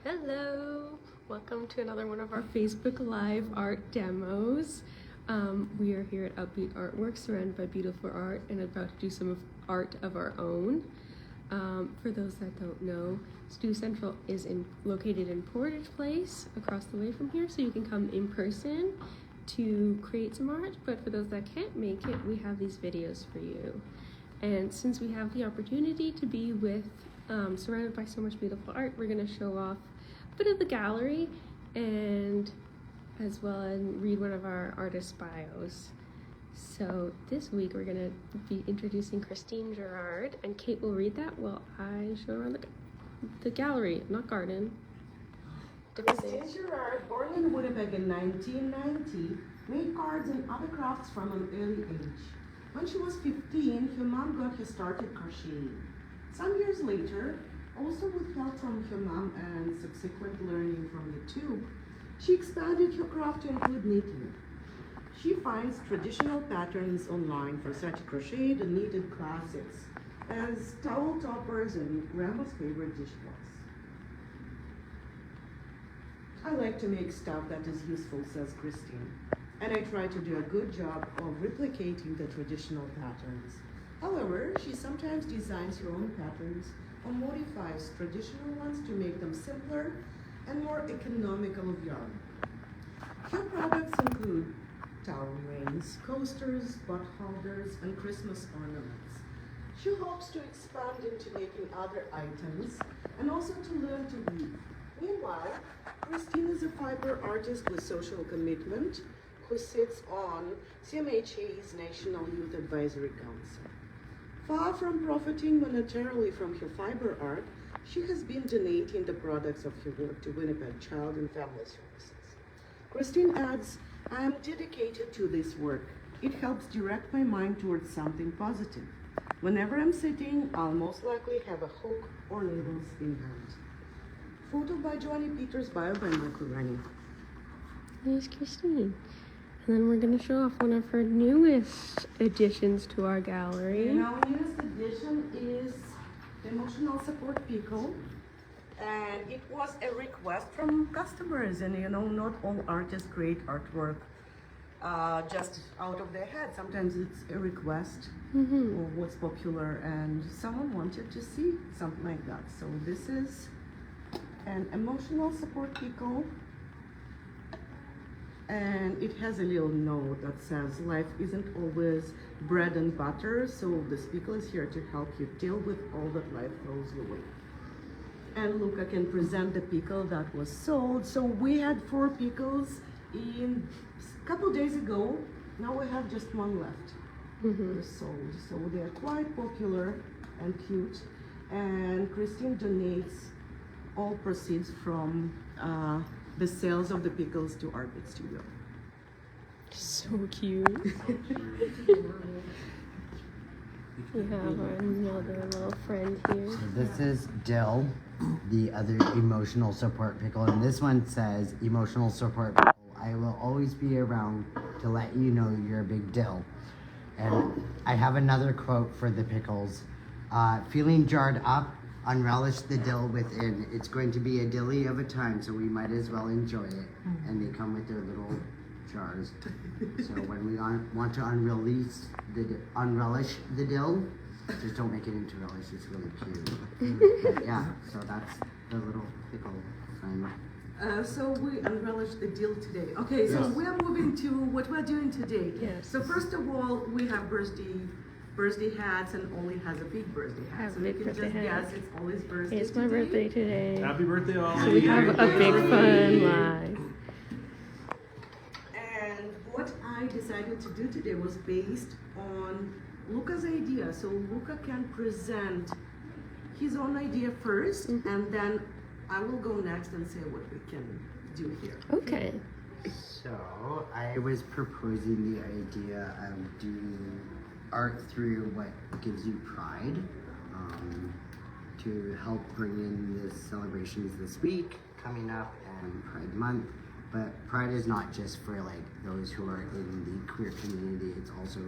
Hello! Welcome to another one of our Facebook Live art demos. We are here at Upbeat Artworks, surrounded by beautiful art, and about to do some art of our own. For those that don't know, Stew Central is located in Portage Place, across the way from here, so you can come in person to create some art. But for those that can't make it, we have these videos for you. And since we have the opportunity to be surrounded by so much beautiful art, we're going to show off a bit of the gallery and as well as read one of our artist bios. So this week we're going to be introducing Christine Gerard, and Kate will read that while I show around the gallery, not garden. Christine Gerard, born in Winnipeg in 1990, made cards and other crafts from an early age. When she was 15, her mom got her started crocheting. Some years later, also with help from her mom and subsequent learning from YouTube, she expanded her craft to include knitting. She finds traditional patterns online for such crocheted and knitted classics as towel toppers and grandma's favorite dishcloths. I like to make stuff that is useful, says Christine, and I try to do a good job of replicating the traditional patterns. However, she sometimes designs her own patterns or modifies traditional ones to make them simpler and more economical of yarn. Her products include towel rings, coasters, butt holders, and Christmas ornaments. She hopes to expand into making other items and also to learn to weave. Meanwhile, Christine is a fiber artist with social commitment who sits on CMHA's National Youth Advisory Council. Far from profiting monetarily from her fiber art, she has been donating the products of her work to Winnipeg Child and Family Services. Christine adds, "I am dedicated to this work. It helps direct my mind towards something positive. Whenever I'm sitting, I'll most likely have a hook or labels in hand." Photo by Joanny Peters, bio by Michael Rennie. There's Christine. And then we're going to show off one of her newest additions to our gallery. And our newest addition is the Emotional Support Pickle. And it was a request from customers. And not all artists create artwork just out of their head. Sometimes it's a request of what's popular, and someone wanted to see something like that. So this is an emotional support pickle, and it has a little note that says life isn't always bread and butter, so this pickle is here to help you deal with all that life throws your way. And Luca can present the pickle that was sold. So we had 4 pickles a couple days ago. Now we have just one left. They're sold, so they're quite popular and cute. And Christine donates all proceeds from the sales of the pickles to Arbit Studio. So cute. We have another little friend here. So this is Dill, the other emotional support pickle, and this one says, "Emotional support pickle, I will always be around to let you know you're a big Dill." And I have another quote for the pickles. "Feeling jarred up, unrelish the dill within. It's going to be a dilly of a time, so we might as well enjoy it." And they come with their little jars. So when we want to unrelish the dill, just don't make it into relish. It's really cute. But yeah, so that's the little pickle friend. So we unrelished the deal today. Okay, so Yes. we're moving to what we're doing today. Yes. So first of all, we have birthday hats, and Ollie has a big birthday hat. Have So a you big can birthday just hat. guess it's Ollie's birthday It's my today. birthday today. Happy birthday, all. So we have a big fun live. And what I decided to do today was based on Luca's idea. So Luca can present his own idea first, and then I will go next and say what we can do here. Okay. So I was proposing the idea of doing art through what gives you pride, to help bring in the celebrations this week coming up and Pride Month. But Pride is not just for like those who are in the queer community, it's also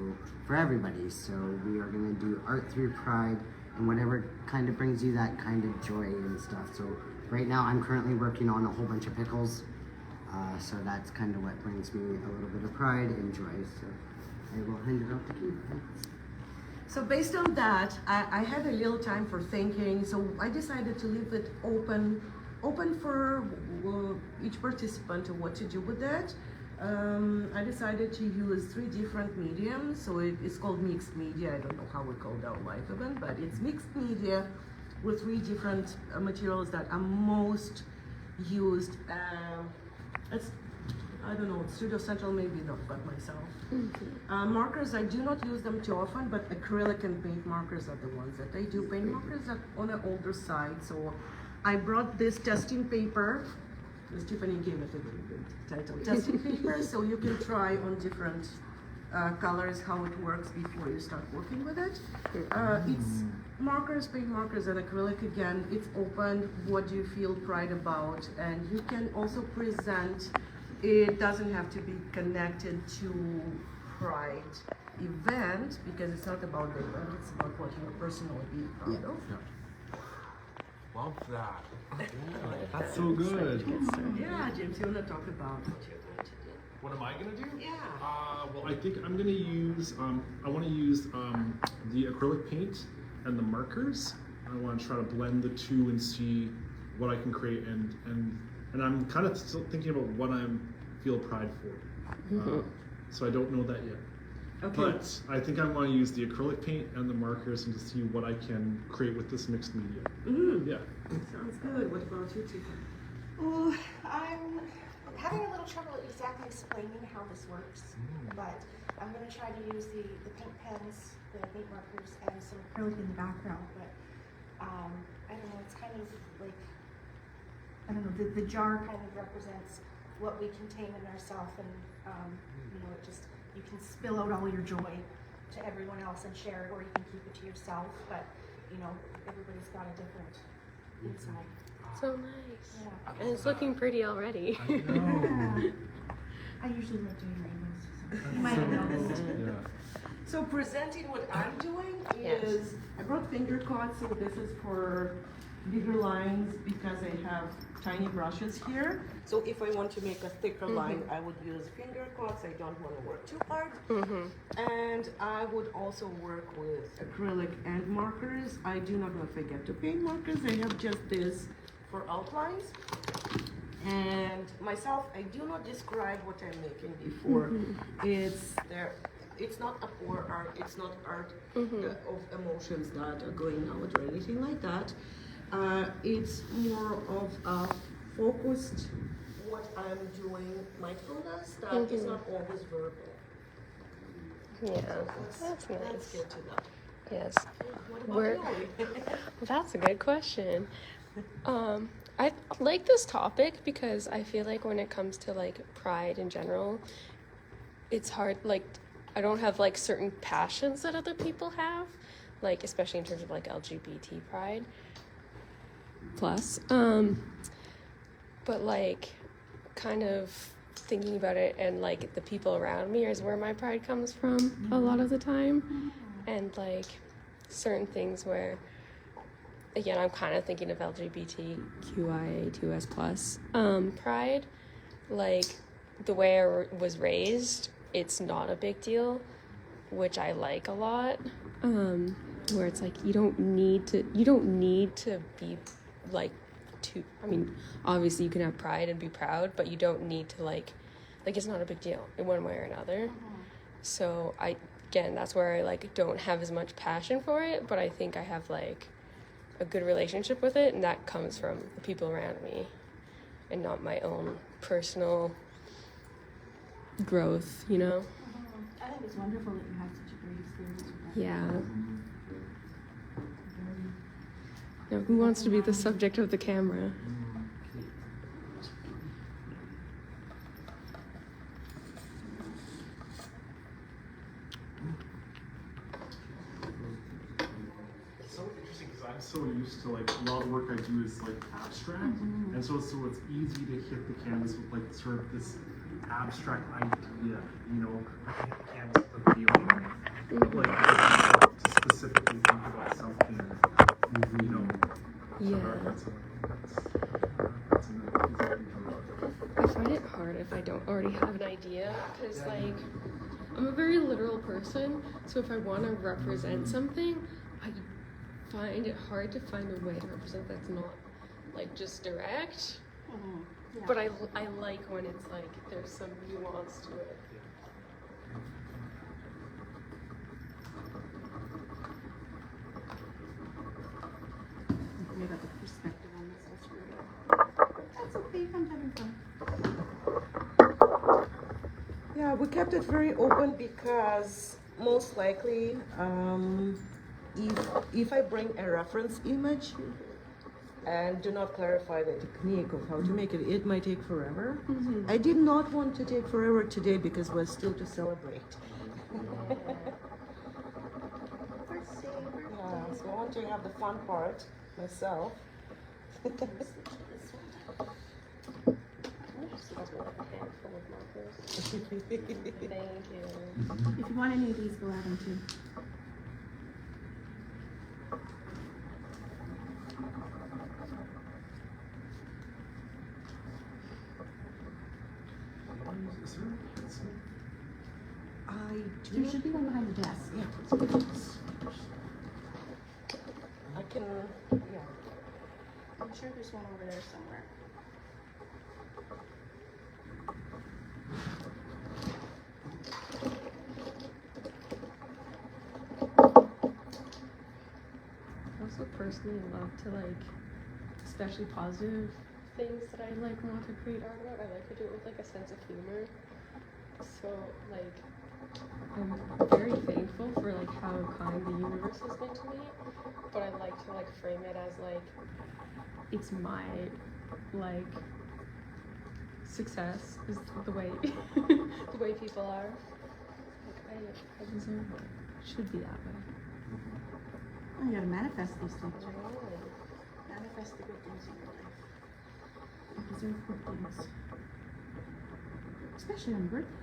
for everybody. So we are going to do art through Pride and whatever kind of brings you that kind of joy and stuff. So right now I'm currently working on a whole bunch of pickles. So that's kind of what brings me a little bit of pride and joy. So I will hand it out to Keith. Thanks. So based on that, I had a little time for thinking, so I decided to leave it open for each participant of what to do with it. I decided to use 3 different mediums, so it's called mixed media. I don't know how we call that live event, but it's mixed media with 3 different materials that are most used. I don't know, Studio Central maybe not, but myself. Markers, I do not use them too often, but acrylic and paint markers are the ones that I do. Paint markers are on the older side, so I brought this testing paper. Tiffany gave it a very good title, testing paper, so you can try on different colors how it works before you start working with it. It's markers, paint markers, and acrylic again. It's open. What do you feel pride about? And you can also present. It doesn't have to be connected to pride event because it's not about the event. It's about what you're personally being proud of. Love that. That's so good. Yeah, James, you want to talk about what you're going to do? What am I gonna do? Yeah. Well, I think I'm gonna use. I want to use the acrylic paint and the markers. I want to try to blend the 2 and see what I can create, and I'm kind of still thinking about what I feel pride for. So I don't know that yet. Okay. But I think I want to use the acrylic paint and the markers and to see what I can create with this mixed media. Yeah. Sounds good. What about you, Tiffany? Oh, I'm having a little trouble exactly explaining how this works, but I'm going to try to use the paint pens, the paint markers, and some acrylic in the background. But I don't know, it's kind of like, I don't know, the jar kind of represents what we contain in ourselves, and you know, it just, you can spill out all your joy to everyone else and share it, or you can keep it to yourself. But you know, everybody's got a different inside. So nice. Yeah. And it's looking pretty already. I know. I usually like doing rainbows, so you might have noticed. Yeah. So presenting what I'm doing Yes. is, I brought finger cuts, so this is for bigger lines because I have tiny brushes here. So if I want to make a thicker line, I would use finger cuts. I don't want to work too hard. And I would also work with acrylic and markers. I do not know if I get to paint markers. I have just this for outlines. And myself, I do not describe what I'm making before. It's there. It's not a poor art. It's not art of emotions that are going out or anything like that. It's more of a focused what I'm doing mindfulness that is not always verbal. Yeah, So that's let's nice. get to that. Yes. What about We're- you? That's a good question. I like this topic because I feel like when it comes to like pride in general, it's hard. Like, I don't have like certain passions that other people have, like especially in terms of like LGBT pride. Plus, but like, kind of thinking about it and like the people around me is where my pride comes from a lot of the time, and like certain things where. Again, I'm kind of thinking of LGBTQIA2S plus pride. Like, the way I was raised, it's not a big deal, which I like a lot. Where it's like you don't need to be like too. I mean, obviously you can have pride and be proud, but you don't need to like it's not a big deal in one way or another. So that's where I like don't have as much passion for it, but I think I have like a good relationship with it, and that comes from the people around me and not my own personal growth, you know? I think it's wonderful that you have such a great experience with that. Yeah. Now, who wants to be the subject of the camera? It's so interesting because I'm so used to like a lot of the work I do is like abstract, and so it's easy to hit the canvas with like sort of this abstract idea, you know, I can hit the canvas with a feeling, like to specifically think about something Yeah. I find it hard if I don't already have an idea, because like I'm a very literal person, so if I want to represent something, I find it hard to find a way to represent that's not like just direct. Yeah. But I like when it's like there's some nuance to it. I got the perspective on this all screwed up. That's okay, I'm having fun. Yeah, we kept it very open because most likely, if I bring a reference image and do not clarify the technique of how to make it, it might take forever. I did not want to take forever today because we're still to celebrate. Birthday, Yeah, so I want to have the fun part myself. This smells like a handful of markers. Thank you. If you want any of these, go have them too. I do There not, should be one behind the desk. I can, yeah. I'm sure there's one over there somewhere. I also personally love to like, especially positive things that I like want to create art about. I like to do it with like a sense of humor. So like, I'm very thankful for like how kind the universe has been to me. But I like to like frame it as like, it's my like success is the way the way people are. Like I deserve it. Should be that way. Oh, you gotta manifest these things, right? Oh. Manifest the good things in your life. You deserve good things. Especially on your birthday.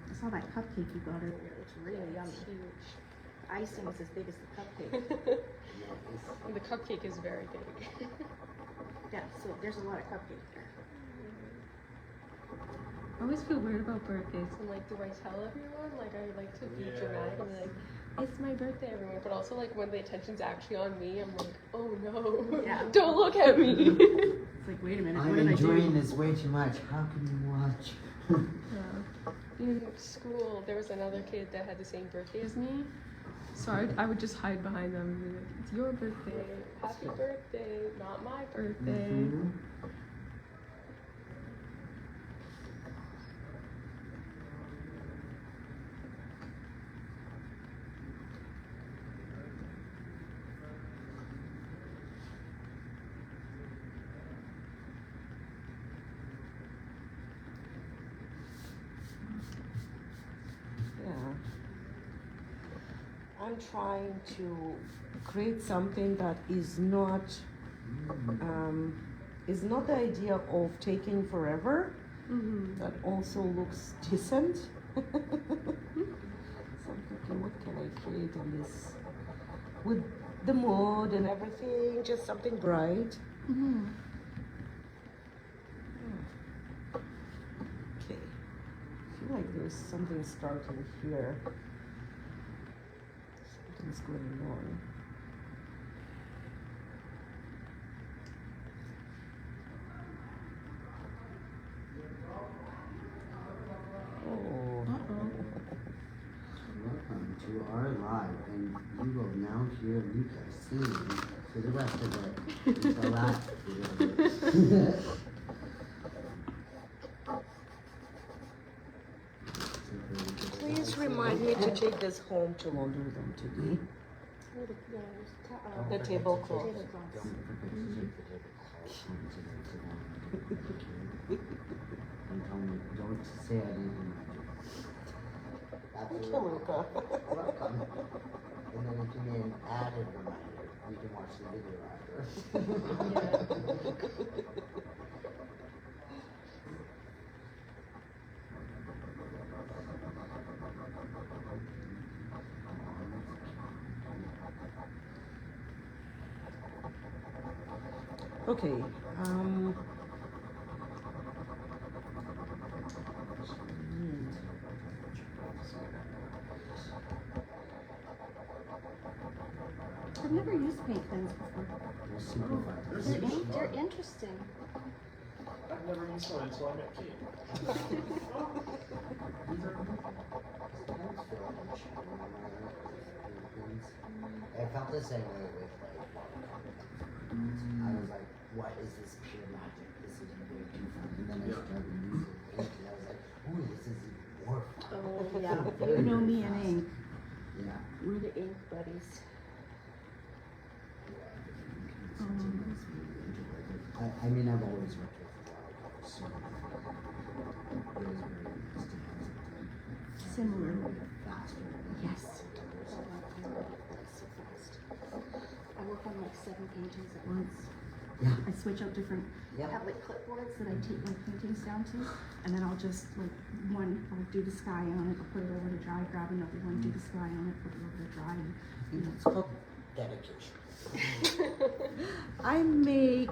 I saw that cupcake you got earlier. It looks really yummy. It's huge. The icing is as big as the cupcake. And the cupcake is very big. Yeah, so there's a lot of cupcake there. I always feel weird about birthdays. I'm like, do I tell everyone? Like, I like to be dramatic and be like, it's my birthday, everyone. But also, like, when the attention's actually on me, I'm like, oh no, Yeah. don't look at me. It's like, wait a minute, I'm what did I enjoying do? this way too much. How can you watch? In school, there was another kid that had the same birthday as me. So I would just hide behind them and be like, it's your birthday. Happy birthday, not my birthday. Mhm. Yeah. I'm trying to create something that is not the idea of taking forever. That also looks decent. So I'm thinking, what can I create in this? With the mood and everything, just something bright. Okay. I feel like there's something starting here. Something's going on. Oh. Welcome to our live, and you will now hear Luca singing for the rest of it. Until that. Please remind me to take this home to launder them today. The tablecloth. Don't forget to take the tablecloth home today. And tell me, don't say I didn't remind you. Thank you, Luca. Welcome. And then give me an added reminder. You can watch the video after. Okay. I've never used paint pens before. They're super fun. They're They're, super fun. they're interesting. I've never used one until I met Kate. I felt the same way with like I was like, what is this pure magic? This is way too fun. And then I Yeah. started using ink and I was like, ooh, this is even more fun. Oh, yeah. You know me and ink. Yeah. We're the ink buddies. I mean, I've always worked with watercolors, so it was very Similar. faster. Yes. So fast. I work on like 7 paintings at once. Yeah. I switch out different, I Yeah. have like clipboards that I take my paintings down to, and then I'll just like I'll do the sky on it, I'll put it over to dry, grab another one, do the sky on it, put it over to dry, and you know. It's called dedication. I make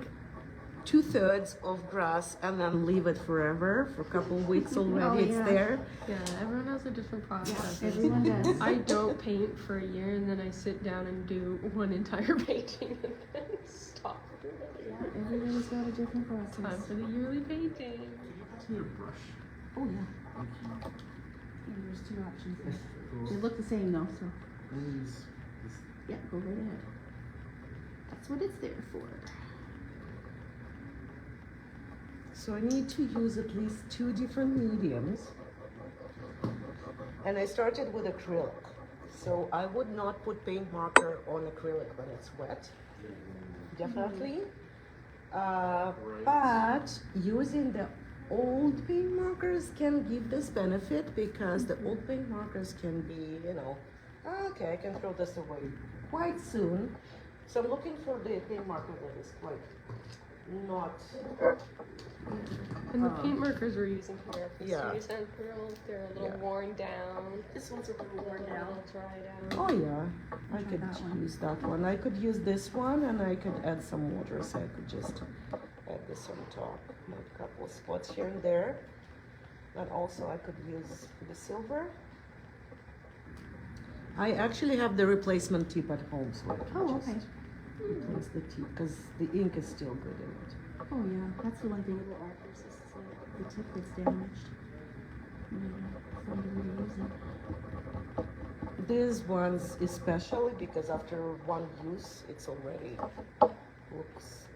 2/3 of grass and then leave it forever for a couple weeks already. Oh, It's yeah. there. Yeah, everyone has a different process. Everyone does. I don't paint for a year and then I sit down and do one entire painting and then stop. Yeah, everybody's got a different Time process. for the yearly painting. Could you pass me a brush? Oh yeah. Thank you. Yeah, there's 2 options there. They look the same though, so yeah, go right ahead. That's what it's there for. So I need to use at least 2 different mediums. And I started with acrylic. So I would not put paint marker on acrylic when it's wet. Definitely. But using the old paint markers can give this benefit because the old paint markers can be, you know, okay, I can throw this away quite soon. So I'm looking for the paint marker that is quite not. And the paint markers we're using here for Yeah. Series and Pearl, they're a little Yeah. worn down. This one's a little worn A down. little dried out. Oh yeah, I Try could that one. use that one. I could use this one and I could add some water, so I could just add this on top. Make a couple of spots here and there. And also I could use the silver. I actually have the replacement tip at home, so I can Oh, just okay. replace the tip because the ink is still good in it. Oh yeah, that's the one thing with markers is the tip that's damaged. Fun to reuse it. These ones especially because after one use, it's already looks.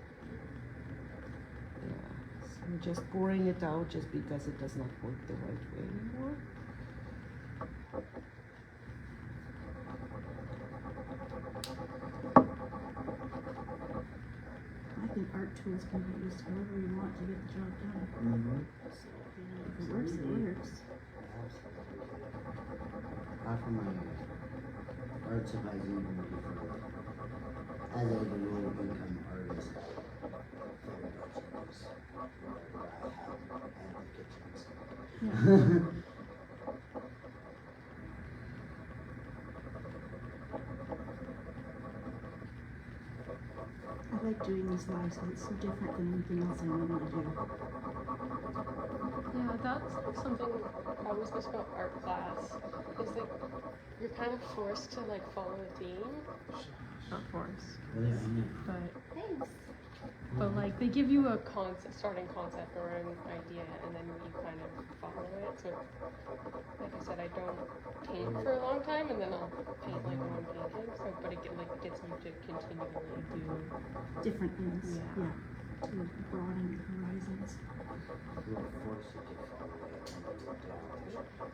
Yeah, so I'm just pouring it out just because it does not work the right way anymore. I think art tools can be used however you want to get the job done. Mm-hmm. If it works, it works. After my art supplies, even before, as I would want to become an artist, Yeah. I like doing these lives and it's so different than anything else I normally do. Yeah, that's like something I always miss about art class. Is like you're kind of forced to like follow a theme. Not forced, but Thanks. like they give you a concept, starting concept or an idea, and then you kind of follow it. So, like I said, I don't paint for a long time, and then I'll paint like one painting. So, but it gets you to continually do. Different things. Yeah. Yeah. To broaden your horizons.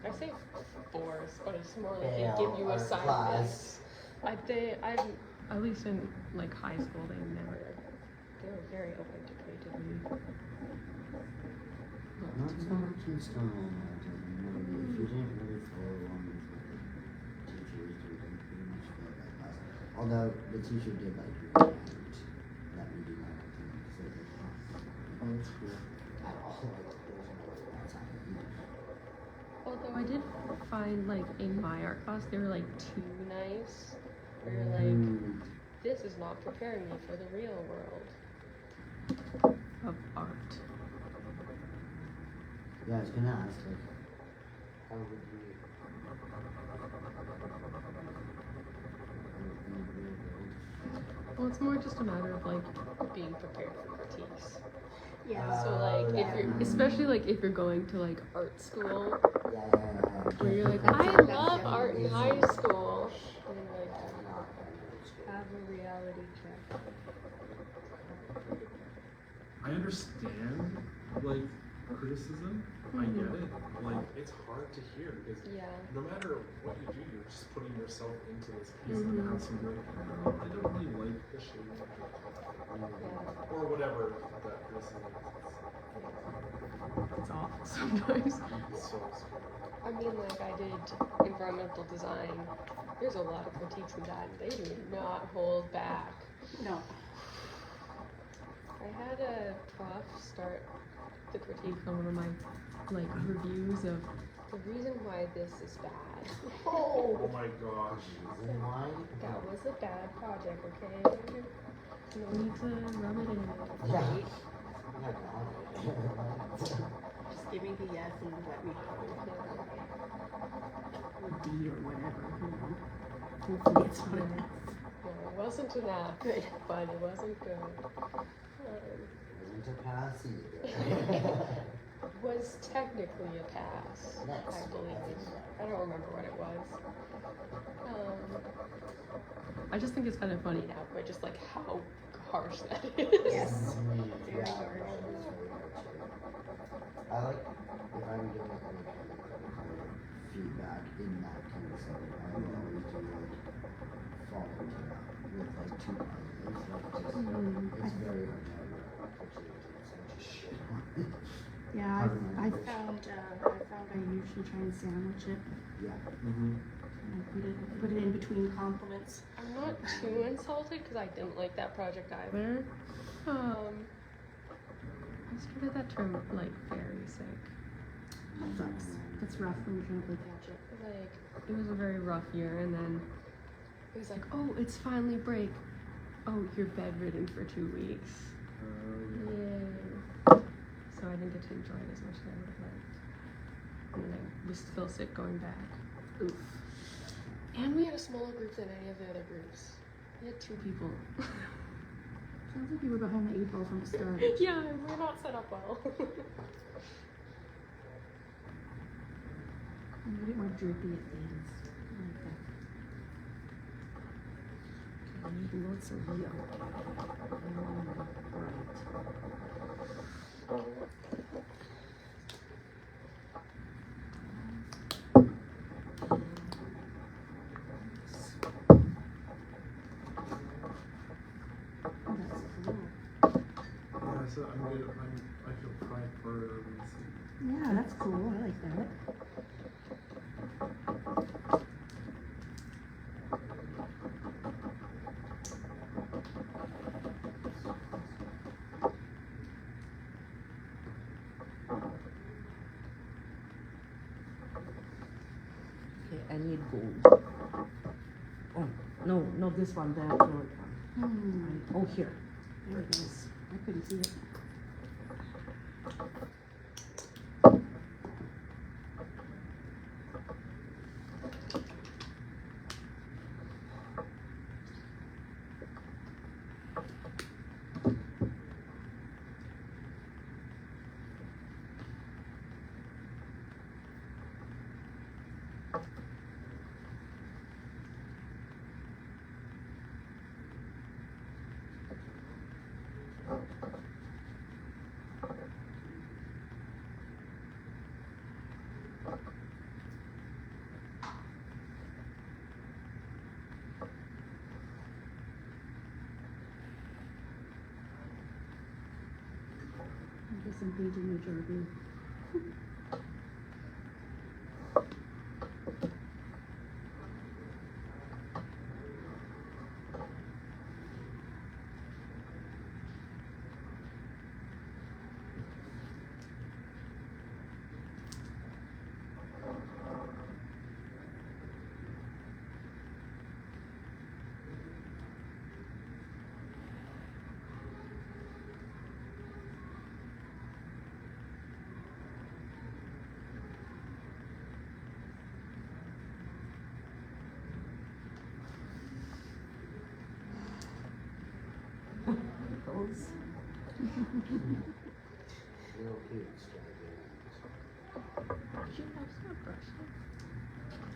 I say force, but it's more like Yeah, they give you art assignments. I've at least in like high school, they were very open to creativity. Not so much in stone if you didn't really follow along with what the teacher was doing, you pretty much failed that class. Although the teacher did like me and let me do my own thing, so it was Oh, that's cool. at all like there's no way that's happening. Although I did find like in my art class, they were like too nice. They were like, this is not preparing me for the real world. of art? Yeah, I was gonna ask, like, how would you? Well, it's more just a matter of like being prepared for critiques. Yeah. So like if that you're, one. especially like if you're going to like art school, Yeah. where you're like, That's I it. love art in high school, and you're like, Have a reality check. I understand like criticism. I get it. Like it's hard to hear because yeah, no matter what you do, you're just putting yourself into this piece and have some like, "Oh, I don't really like the shape or whatever that criticism it's awful sometimes. is. So I mean, like I did environmental design. There's a lot of critiques in that, and they do not hold back. No. I had a prof start the critique on one of my like reviews of the reason why this is bad. oh my gosh. Reason why? That was a bad project, okay? No need to rub it in. Yeah. Right? Oh my god. Just give me the yes and let me go. Or D or whatever, you know. Hopefully it's not an F. No, it wasn't enough. Good. But it wasn't good. Wasn't a pass either. Was technically a pass, Next. I believe. I don't remember what it was. I just think it's kind of funny now, but just like how harsh that is. Yes. Yeah. Very hard. I like if I'm giving any kind of feedback in that kind of setting, I will always do like volunteer with like two partners. Like just it's very hard to have a picture of such a shit on it. Yeah, Pardon my I English. found I usually try and sandwich it Yeah. and put it in between compliments. I'm not too insulted because I didn't like that project either. I started that term like very sick. That sucks. That's rough when you're trying to play catch up. Like it was a very rough year, and then it was like, oh, it's finally break. Oh, you're bedridden for 2 weeks. Yay. So I didn't get to enjoy it as much as I would have liked. And then I was still sick going back. Oof. And we had a smaller group than any of the other groups. We had 2 people. Sounds like you were behind the 8 ball from the start. Yeah, we're not set up well. I'm a bit more droopy at the ends. I like that. Okay, you can go so real. Oh, that's cool. Yeah, so I feel pride for Yeah, that's cool. I like that. Okay, I need gold. Oh, no, this one, the acrylic one. Oh, here. There it is. I couldn't see it. I guess I'm painting the jargon. pickles. Little kids try to Did you have some brush?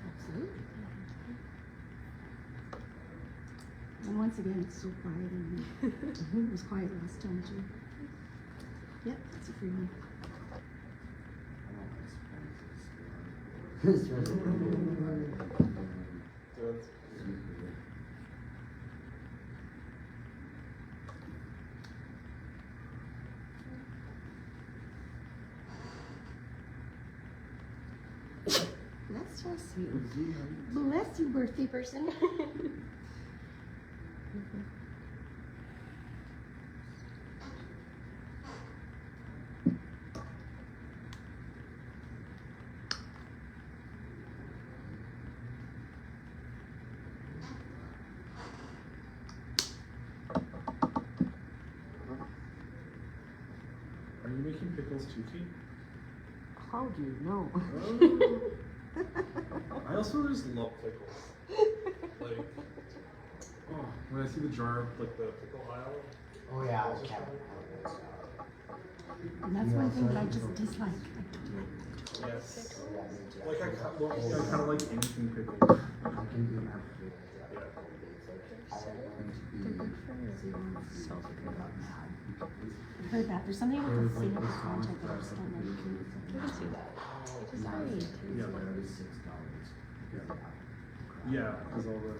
Absolutely. And once again, it's so quiet in here. It was quiet last time too. Yep, it's a free one. This was Bless you. Bless you, birthday person. Are you making pickles too, Kate? How do you know? I also just love pickles. Like, oh, when I see the jar, like the pickle aisle. Oh yeah, it's just okay. And that's one thing that I just dislike. Yes. Yeah, me too. Like I kind of like anything pickled. I can eat my food. Yeah. I am going to be I've heard that. There's something with the Singapore content that I'm still not I can see that. It is very Yeah. intense. Yeah, because all the.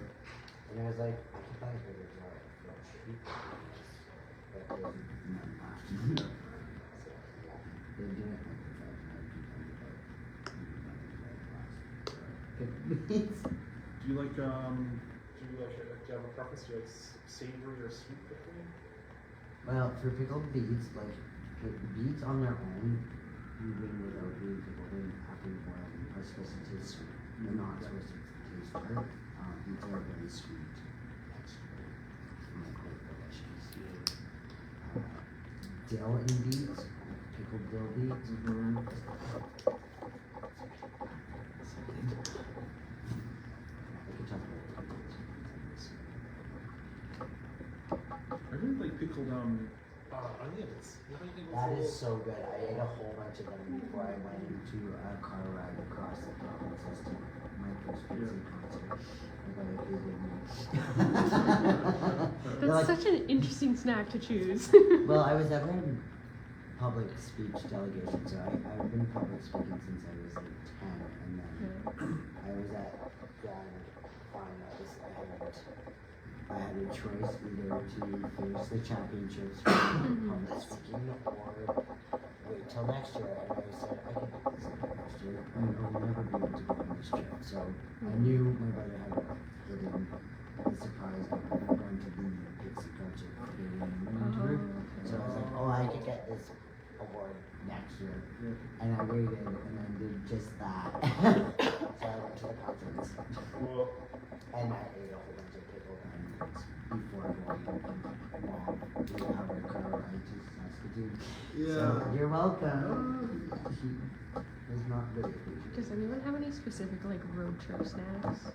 And I was like, I could buy a bigger jar for a treat. But there's none left. They're doing it like Do you like do you have a preference? Do you like savory or sweet pickling? Well, for pickled beets, like beets on their own, even without being pickled in after you boil them, are supposed to taste sweet. They're not supposed to taste bitter. Beets are very sweet texture and like quite delicious. Dill and beets, pickled dill beets. I could talk about pickles. I really like pickled onions. You have anything with That little- is so good. I ate a whole bunch of them before I went into a car ride across the provinces to my first Pixie concert. I got a good That's one. such an interesting snack to choose. Well, I was ever in public speech delegation, so I've been public speaking since I was like 10, and then I was at Grand Finals, and I had a choice either to finish the championships for public speaking or wait till next year. And I said, I can do this next year. And I'll never be able to go on this trip. So I knew my brother had hidden the surprise that we were going to the Pixie concert for being into it. So I was like, oh, I could get this award next year. And I waited and then did just that. So I went to the conference. Well, And I ate a whole bunch of pickled onions before going long 3-hour car ride to Saskatoon. So you're welcome. He was not very appreciative. Does anyone have any specific like road trip snacks?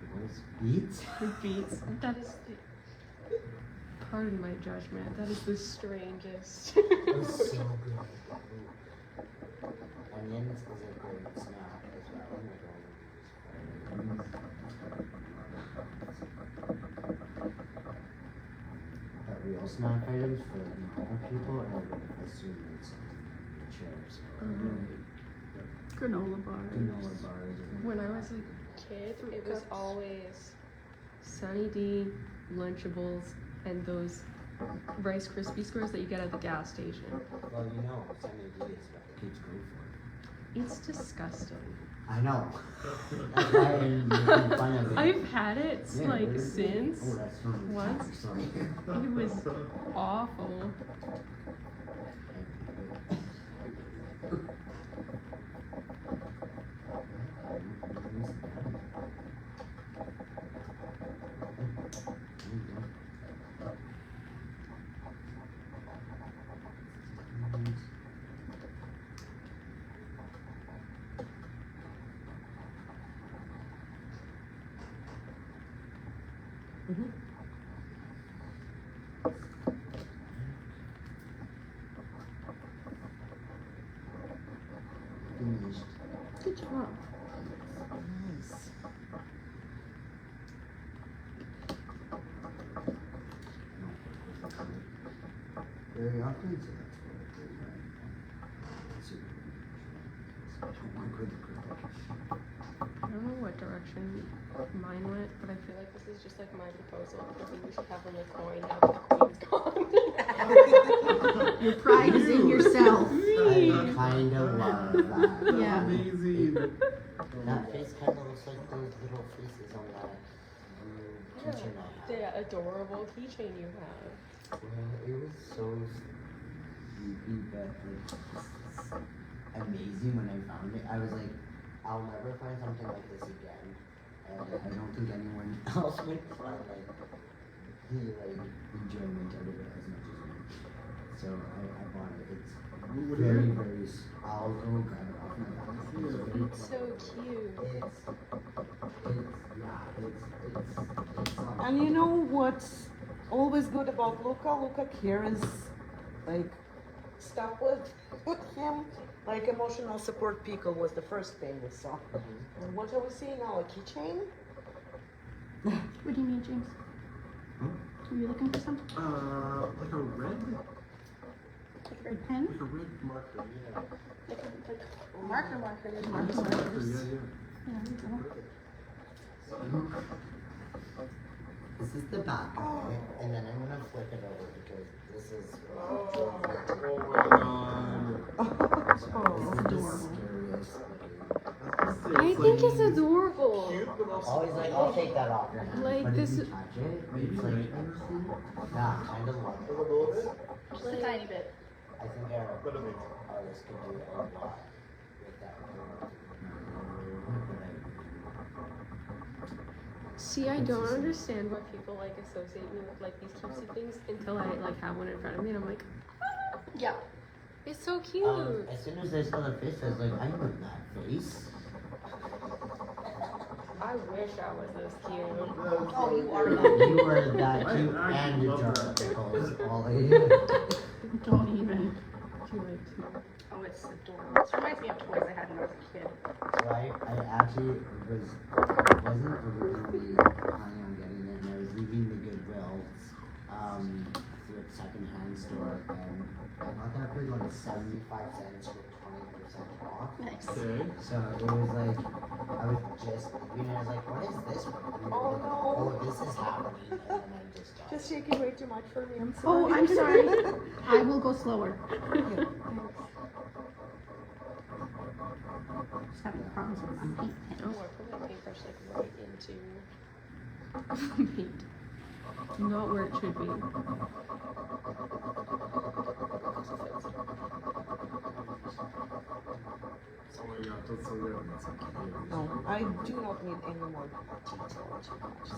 Pickles, beets. Like beets. That is the, pardon my judgment. That is the strangest. It was so good. Onions is a great snack as well. But real snack items for normal people, I would assume it's chips or Granola bars. granola bars. Or When I was a kid, it was always Sunny D, Lunchables, and those Rice Krispie squares that you get at the gas station. well, you know, Sunny D is what the kids go for. It's disgusting. I know. That's why I'm making fun of it. I've had it Yeah, like where is it? since. Oh, that's from the Once. tax, sorry. It was awful. Good job. Nice. Very often, so that's what I do, right? Super. I don't want to go to the I don't know what direction mine went, but I feel like this is just like my proposal because we should have on the coin now that the queen's gone. Your pride is in yourself. I kind of love that. Yeah. Amazing. That face kind of looks like those little faces on that keychain I The had. adorable keychain you have. Well, it was so creepy, but like just amazing when I found it. I was like, I'll never find something like this again. And I don't think anyone else would find like the enjoyment out of it as much as me. So I bought it. It's What is very, it? very. I'll go grab it off my back. It's so cute. It's And you know what's always good about Luca? Luca carries like stuff with him. Like emotional support pickle was the first thing we saw. And what are we seeing now? A keychain? What do you mean, James? Are you looking for something? Like a red Red pen? marker, yeah. Marker. Marker. Marker, yeah. Yeah, there you go. This is the back of it, and then I'm gonna flip it over because this is. Oh my god. This is the scariest. I think it's adorable. Cute, but also Always like, I'll take that off your hand. Like, but this if you is- touch it, maybe it's like, yeah, kind of love a it. little bit. Just a tiny bit. I think our But amazing. artist could do a lot with that. See, I don't understand why people like associate me with like these cutesy things until I like have one in front of me and I'm like, Yeah. it's so cute. As soon as I saw the face, I was like, I know that face. I wish I was this cute. Oh, you are that. You were that I cute actually and a love jar that. of pickles, Ollie. Don't even. Do you like to? Oh, it's adorable. This reminds me of toys I had when I was a kid. So I actually wasn't originally planning on getting it, and I was leaving the Goodwill with secondhand store, and I got that for like 75 cents with 20% off. Nice. Okay. So it was like, I was just leaving, and I was like, what is this one? And Oh, like, no. oh, this is happening, and then I just got Just shaking way too much for me. I'm sorry. Oh, I'm sorry. I will go slower. Just having problems with my paint Oh, pen. I put my paintbrush like right into paint. Not where it should be. Oh my god, that's so good. That's so cute. No, I do not need any more detail too much.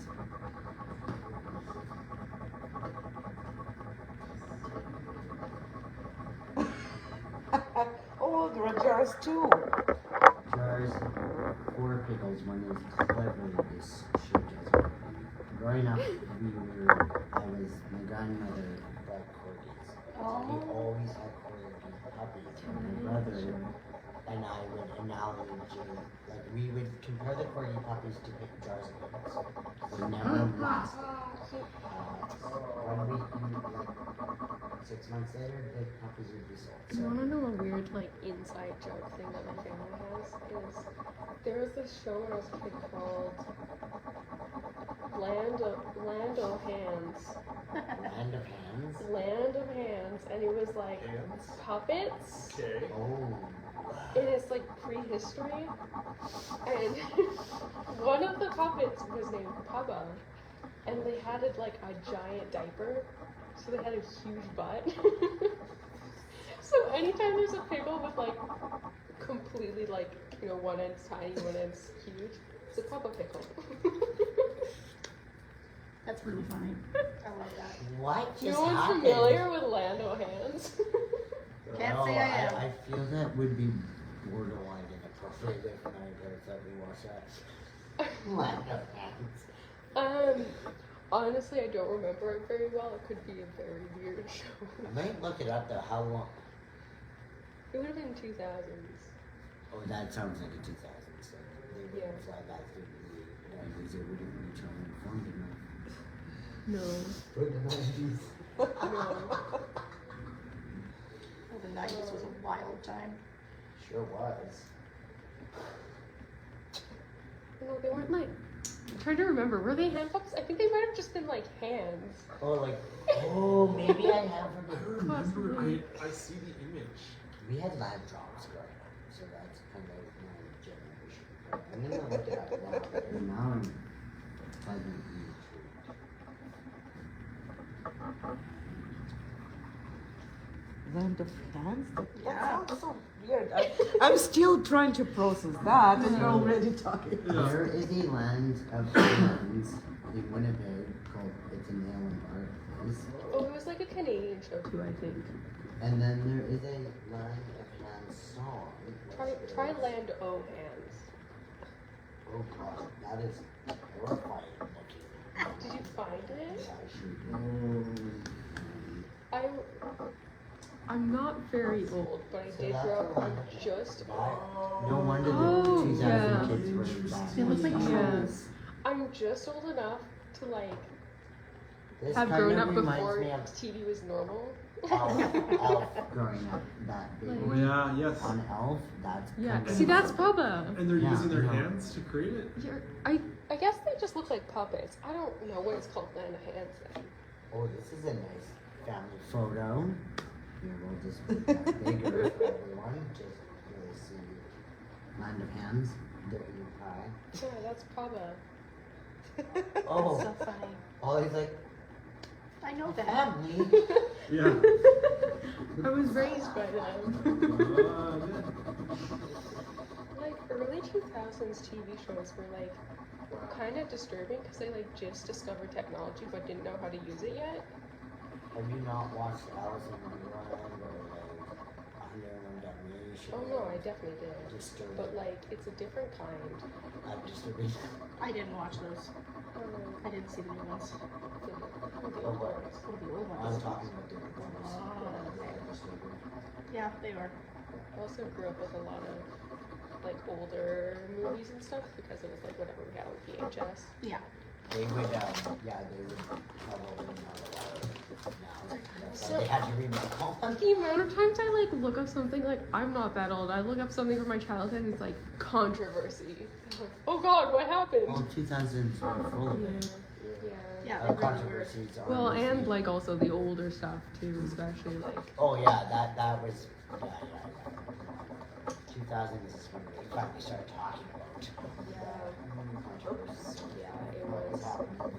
Oh, there are jars too. jars, 4 pickles. One is cleverly this shaped as well. Growing up, my grandmother liked corgis. So we always had corgi puppies. And my brother and I would analogy, like we would compare the corgi puppies to big jars of pickles. They never lasted. When we, like 6 months later, the puppies would be sold. You wanna know a weird like inside joke thing that my family has? Is there was this show when I was a kid called Land of Hands. Land of Hands. Land of Hands, and it was like Hands? puppets. Okay. Oh. And it's like prehistory. And one of the puppets was named Papa. And they had like a giant diaper. So they had a huge butt. So anytime there's a pickle with like completely like, you know, one end's tiny, one end's huge, it's a Papa pickle. That's really funny. I love that. What just No one's happened? familiar with Lando Hands. Can't No, say I am. I feel that would be borderline inappropriate if my parents let me watch that. Land of Hands. Honestly, I don't remember it very well. It could be a very weird show. I might look it up though. How long? It would have been 2000s. Oh, that sounds like a 2000s thing. They wouldn't Yeah. fly back through the 90s. It wouldn't reach home informed enough. No. For the 90s. No. Well, the 90s was a wild time. Sure was. No, they weren't like. I'm trying to remember. Were they hand puppets? I think they might have just been like hands. Oh, like, oh, maybe I have I heard. remember. I see the image. We had lab drops growing up, so that's kind of my generation. I'm gonna look it up now. But now I'm pleasantly Land of hands? Yeah. That sounds so weird. I'm still trying to process that, and you're already talking. There is a land of hands in Winnipeg called It's a Nail in Art. Oh, it was like a Canadian show too, I think. And then there is a Land of Hands song. which Try is- Land O Hands. Oh god, that is horrifying looking. Did you find it? Yeah, I sure did. I'm not very old, but I So did that's grow the up one. just. No wonder Oh, the 2000 yeah. kids were that. They look like Yeah. holes. I'm just old enough to like This have kind grown of up reminds before me of TV was normal. Elf growing up. That big Oh yeah, yes. on Elf. That's Yeah. kind of- See, that's Papa. And they're Yeah, using their I know. hands to create it. I guess they just look like puppets. I don't know what it's called Land of Hands then. Oh, this is a nice family photo. Here, we'll just make that bigger for everyone. Just really see Land of Hands. There you pie. Yeah, that's Papa. Oh, So funny. oh, he's like I know that. family. Yeah. I was raised by them. Yeah. Like early 2000s TV shows were like kind of disturbing because they like just discovered technology but didn't know how to use it yet. Have you not watched Alice in Wonderland or like 101 Dalmatians? Oh no, I definitely did. Disturbing. But like it's a different kind. Disturbing. I didn't watch those. I didn't see the new ones. The old ones. Oh, the old I'm ones. talking about different ones. Oh, okay. Disturbing. Yeah, they were. I also grew up with a lot of like older movies and stuff because it was like whatever we had on VHS. Yeah. They would, yeah, they would probably not allow it now. That's So- why they had to remake all of them. The amount of times I like look up something like I'm not that old. I look up something from my childhood and it's like controversy. I'm like, oh God, what happened? All 2000s were full of it. Yeah. Yeah, Our they really were. controversies are. Well, mostly- and like also the older stuff too, especially like Oh yeah, that was yeah. 2000s is when we finally started talking about controversies. yeah, it What was. happening in the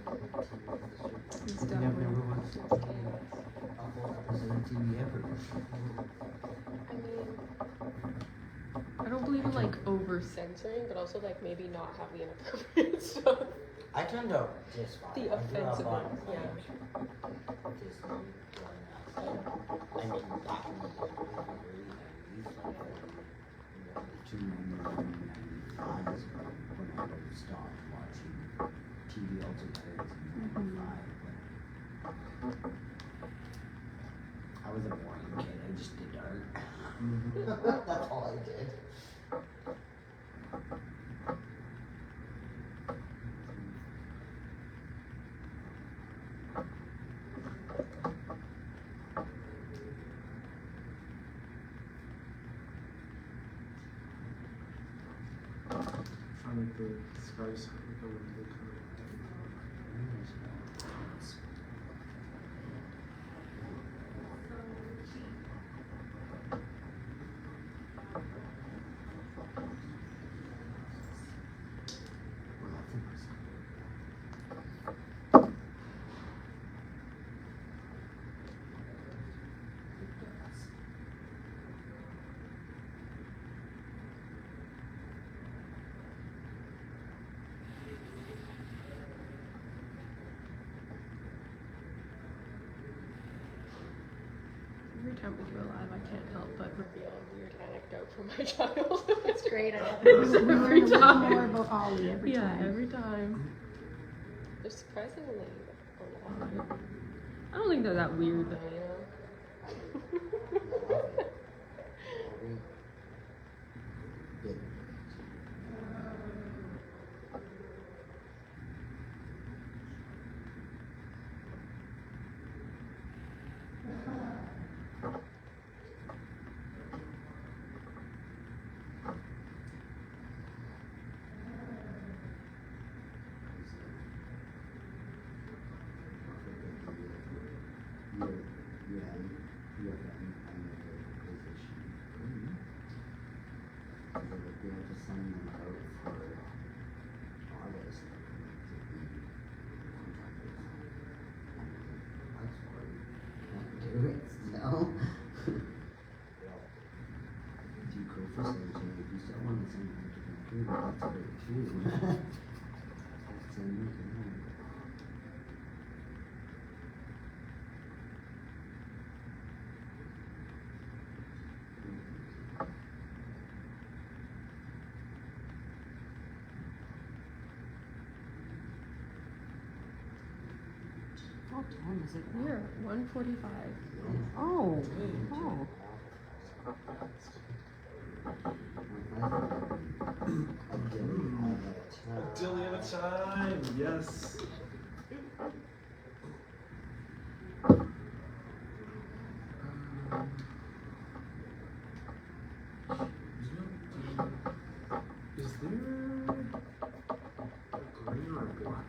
TV industry. It's We have definitely never watched it's chaos. a whole episode of TV ever. I mean, I don't believe in like over censoring, but also like maybe not having inappropriate stuff. I turned out just fine. The I grew up offensive on, ones, like, yeah. Disney growing up. I mean, back in the early 90s, like, the 1995 is when I stopped watching TV altogether. It was in 95. I was a boring kid. I just did art. That's all I did. I like the skies. I like the color. Well, that's interesting. Every time we go live, I can't help but reveal a weird anecdote from my childhood. It's great. I love We it. learn a Every little time. more about Ollie every Yeah, time. every time. There's surprisingly a lot of it. I don't think they're that weird though, you know? You're in another position. So that we have to send them out for August. To be contracted. That's why we can't do it still. Do you go for surgery? If you still want to send them to Vancouver, that's great too. That's in Vancouver. What time is it? We're at 1:45. Oh, oh. A dilly at a time. Yes. Is there a gray or a black?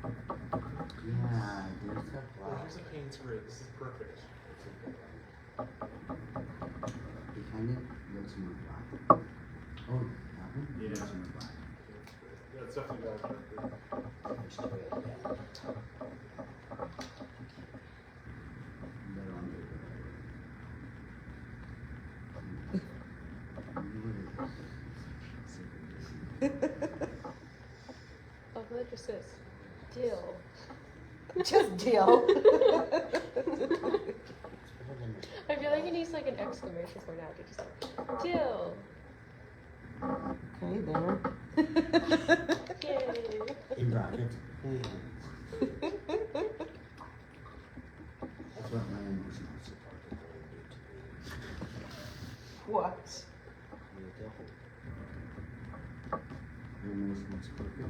Yeah, there's a Well, black. here's a Payne's gray. This is perfect. It kind of looks more black. Oh, that one? Yeah. Looks more black. Yeah, it's definitely black. They're on Oh, that just says dill. Just deal. I feel like it needs like an exclamation point after just like dill. Okay, there. Yay. In brackets. That's what my emotional support is going to do What? Your emotional support group?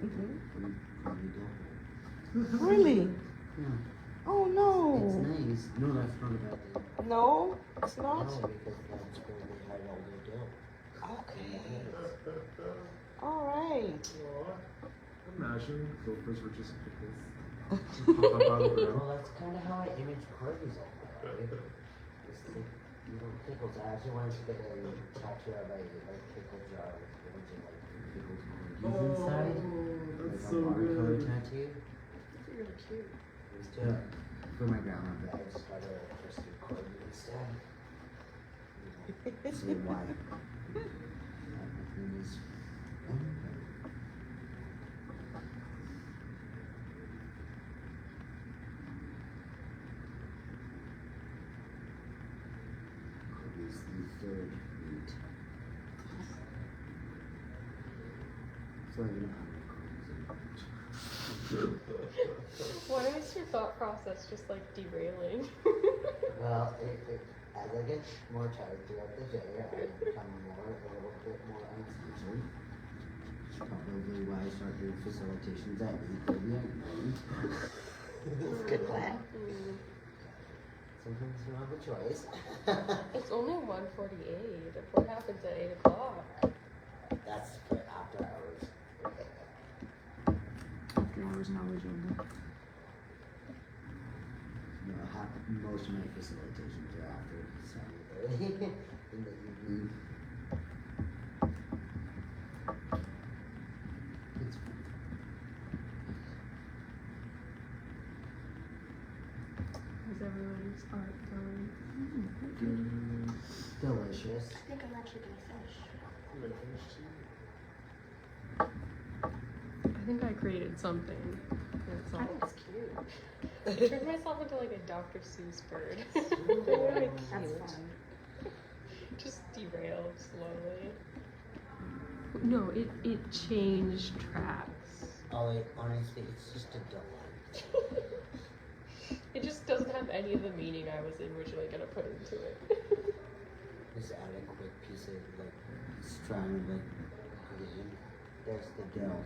Mm-hmm. We probably don't. Really? Yeah. Oh It's no. nice. No, that's not a bad thing. No, it's not. because that's where they had all their dough. Okay. All right. Aw. Imagine gophers were just pickles. Pop up out of the ground. Well, that's kind of how I image Corgis all my life. Just like, you know, pickles. I actually wanted to get a tattoo of a pickle jar with a bunch of like pickled Corgis inside. That's Like so a watercolor good. tattoo. That's really cute. Just for my grandma, but I just got a just a Corgi instead. Say why? My name is. Corgi's the third meat. So you know how many Corgis Why is your thought process just like derailing? Well, as I get more tired throughout the day, I become a little bit more unseasoned. Probably why I start doing facilitations at 8:30 at night. Good plan. Mm. Sometimes you don't have a choice. It's only 1:48. What happens at 8 o'clock? That's for after hours. After hours and hours only. No, most of my facilitations are after 7:30 in the evening. It's fun. How's everyone's art going? Delicious. I think I'm actually gonna finish. I'm gonna finish too. I think I created something. That's I all. think it's cute. I turned myself into like a Dr. Seuss bird. Really That's cute. fun. Just derailed slowly. No, it changed tracks. Ollie, honestly, it's just a delight. It just doesn't have any of the meaning I was originally gonna put into it. Just add a quick piece of like strand of like green. There's the dill.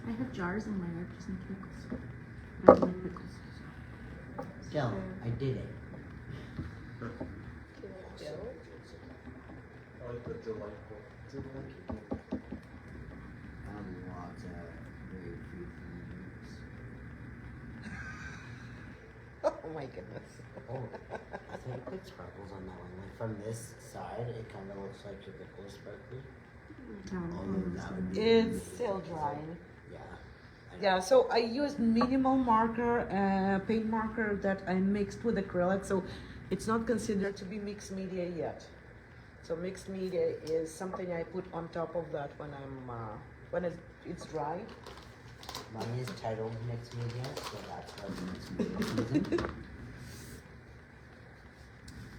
I have jars in my yard just make pickles. I don't like pickles. Dill, I did it. Do you like dill? I like the delightful. Lots of grapefruit flavors. Oh my goodness. Oh, so you put sparkles on that one. Like from this side, it kind of looks like your pickle is sparkly. Although that would be It's still drying. Yeah. Yeah, so I used minimal marker, paint marker that I mixed with acrylic, so it's not considered to be mixed media yet. So mixed media is something I put on top of that when it's dry. Mine is titled mixed media, so that's what mixed media is.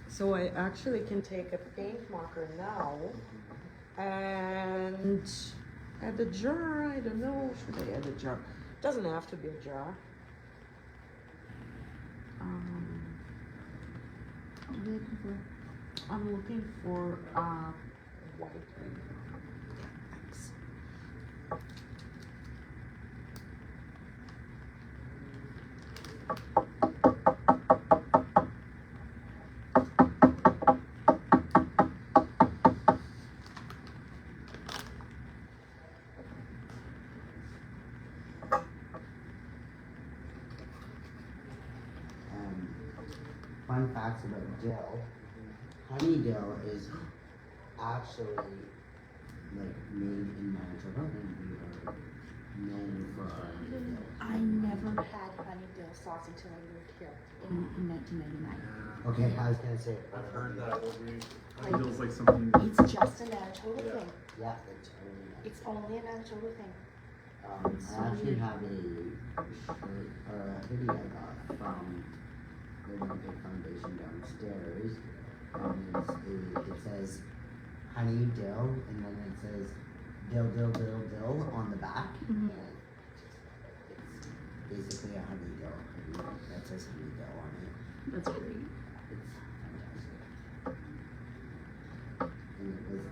So I actually can take a paint marker now and add a jar. I don't know, should I add a jar? Doesn't have to be a jar. What are you looking for? I'm looking for white. Fun facts about dill. Honey dill is actually like made in Manitoba, and we are known for our honey dill. I never had honey dill sauce until I moved here. In 1999. Okay, I was gonna say. I've heard that honey dill's like something. It's just a Manitoba Yeah. thing. Yeah, it's totally nice. It's only a Manitoba thing. I actually have a shirt or a hoodie I got from the Olympic Foundation downstairs. It says honey dill, and then it says dill on the back. Mhm. And it's basically a honey dill hoodie that says honey dill on it. That's great. It's fantastic. And it was,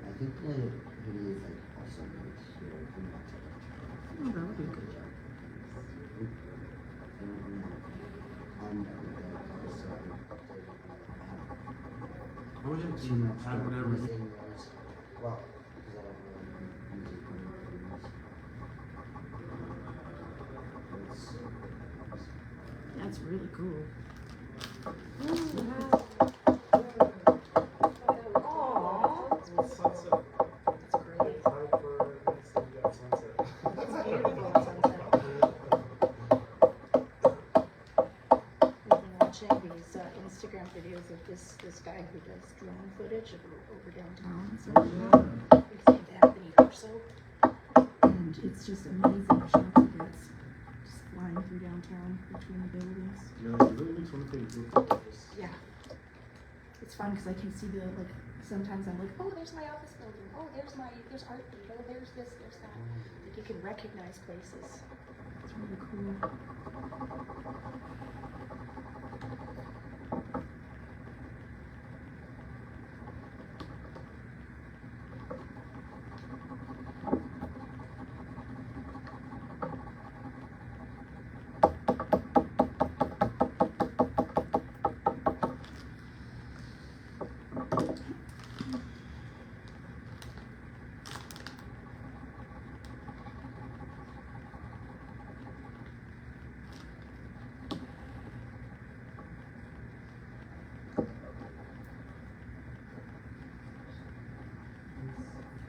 I think the hoodie is like also made here in Manitoba. Oh, that would be good. job. I don't know. I'm done with it, so I wish I too much had whatever. darkness in yours. Well, because I don't really use it for anything. That's really cool. Sunset. It's great. Time for next to be at sunset. It's beautiful at sunset. We've been watching these Instagram videos of this guy who does drone footage of over downtown. So, His name's Anthony Urso. and it's just amazing the shots he gets just flying through downtown between the buildings. Yeah, it really makes one thing look gorgeous. Yeah. It's fun because I can see the like. Sometimes I'm like, Oh, there's my office building. Oh, there's Art Beat. Oh, there's this, there's that. Like you can recognize places. it's really cool.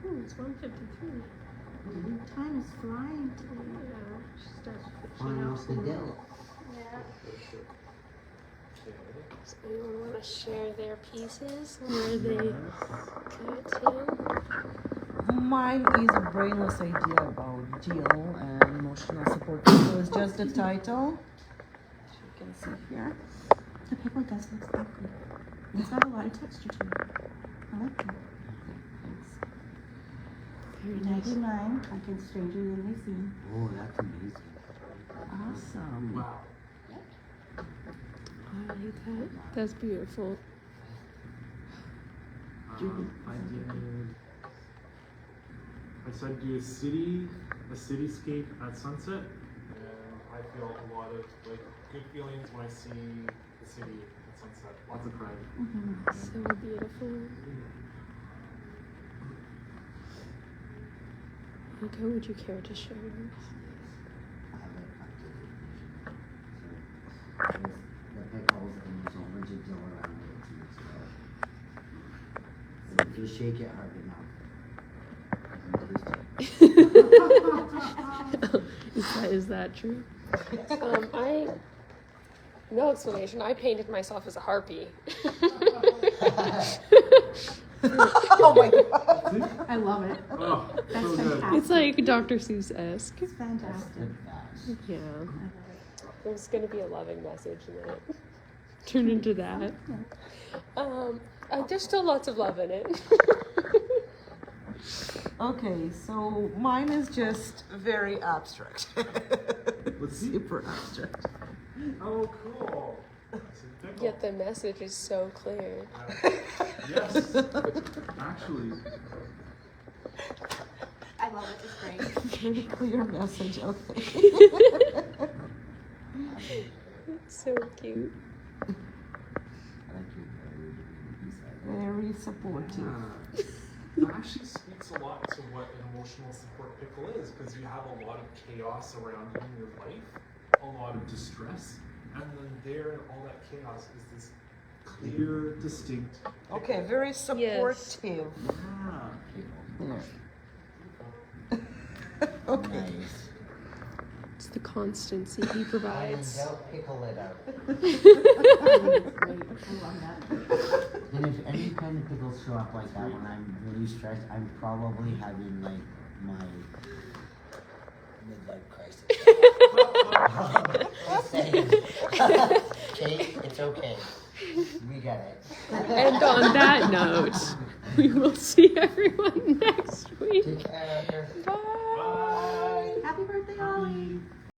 Oh, it's 1:53. Time is flying today. Yeah, she starts On finishing off up the some. dill. Yeah. Does anyone want to share their pieces? Where they cut to? Mine is a brainless idea about Jill and emotional support. So it's just the title. As you can see here. The paper does look sparkly. It's got a lot of texture to it. I like that. Very nice. 99, I can stranger than they seem. Oh, that's amazing. Awesome. Wow. I like that. That's beautiful. I said do a cityscape at sunset, and I feel a lot of like good feelings when I see the city at sunset. Lots of pride. Mm-hmm. So beautiful. Nico, would you care to share yours? I have it updated. So, just shake it hard enough. Is that true? No explanation. I painted myself as a harpy. Oh my god. I love it. Oh, That's so good. fantastic. It's like Dr. Seuss-esque. It's fantastic. Yeah. I love it. There's gonna be a loving message in it. Turn into that. There's still lots of love in it. Okay, so mine is just very abstract. Let's see. Super abstract. Oh, cool. It's a pickle. Yet the message is so clear. Yes. Actually, I love it. It's great. Very clear message, okay. It's so cute. Very supportive. that actually speaks a lot to what an emotional support pickle is, because you have a lot of chaos around you in your life, a lot of distress, and then there in all that chaos is this clear, distinct. Okay, very supportive. Yeah. Okay. Nice. It's the constancy he provides. Don't pickle it out. Great. I love that. And if any kind of pickles show up like that when I'm really stressed, I'm probably having like my midlife crisis. Just saying. Kate, it's okay. We get it. And on that note, we will see everyone next week. Take care. Bye. Happy birthday, Ollie.